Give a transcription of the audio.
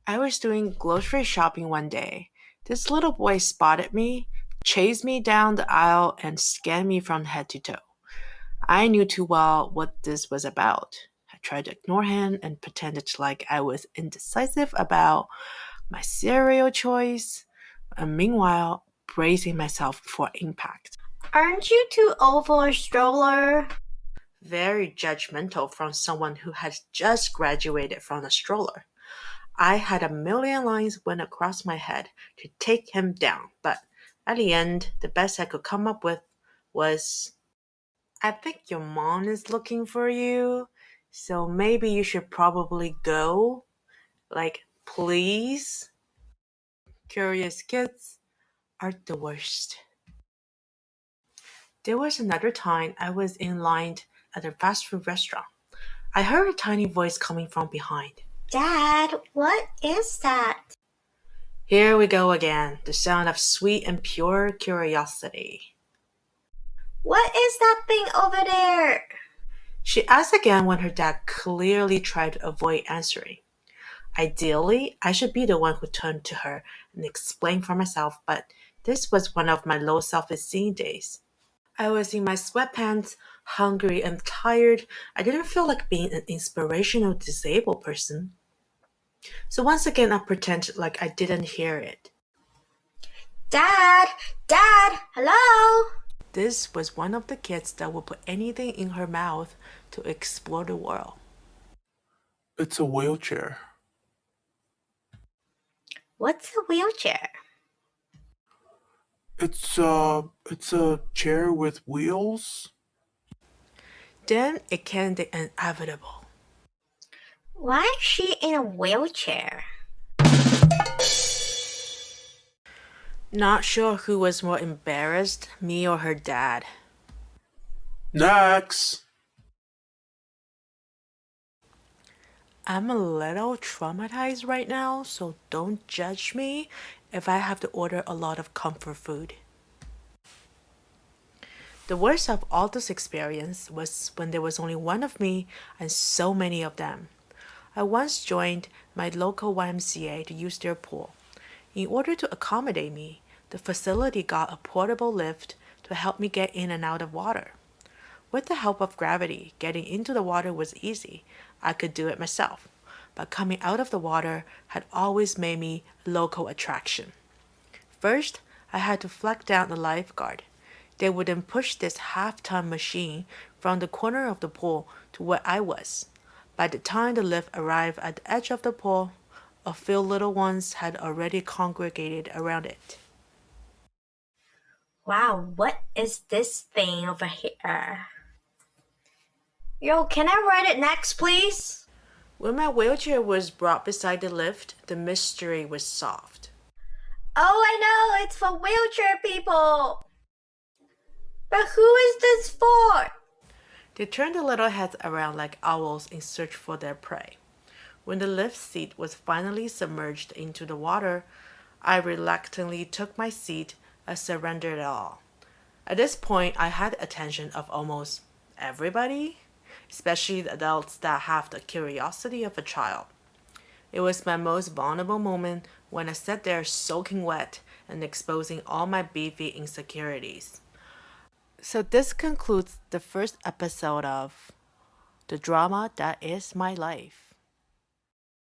I was doing grocery shopping one day. This little boy spotted me, chased me down the aisle, and scanned me from head to toe. I knew too well what this was about. I tried to ignore him and pretended like I was indecisive about my cereal choice, and meanwhile, bracing myself for impact. Aren't you too old for a stroller? Very judgmental from someone who had just graduated from a stroller. I had a million lines went across my head to take him down, but at the end, the best I could come up with was I think your mom is looking for you, so maybe you should probably go. Like, please? Curious kids are the worst. There was another time I was in line at a fast food restaurant. I heard a tiny voice coming from behind. Dad, what is that? Here we go again, the sound of sweet and pure curiosity. What is that thing over there? She asked again when her dad clearly tried to avoid answering. Ideally, I should be the one who turned to her and explained for myself, but this was one of my low self esteem days. I was in my sweatpants, hungry and tired. I didn't feel like being an inspirational disabled person. So once again, I pretended like I didn't hear it. Dad! Dad! Hello? This was one of the kids that would put anything in her mouth to explore the world. It's a wheelchair. What's a wheelchair? It's a chair with wheels. Then it came the inevitable. Why is she in a wheelchair? Not sure who was more embarrassed, me or her dad. Next. I'm a little traumatized right now, so don't judge me if I have to order a lot of comfort food. The worst of all this experience was when there was only one of me and so many of them. I once joined my local YMCA to use their pool. In order to accommodate me, the facility got a portable lift to help me get in and out of water. With the help of gravity, getting into the water was easy. I could do it myself. But coming out of the water had always made me a local attraction. First, I had to flag down the lifeguard. They would then push this half-ton machine from the corner of the pool to where I was. By the time the lift arrived at the edge of the pool, a few little ones had already congregated around it. Wow, what is this thing over here? Yo, can I ride it next, please? When my wheelchair was brought beside the lift, the mystery was solved. Oh, I know, it's for wheelchair people. But who is this for? They turned their little heads around like owls in search for their prey. When the lift seat was finally submerged into the water, I reluctantly took my seat and surrendered it all. At this point, I had the attention of almost everybody, especially the adults that have the curiosity of a child. It was my most vulnerable moment when I sat there soaking wet and exposing all my beefy insecurities. So, this concludes the first episode of The Drama That Is My Life.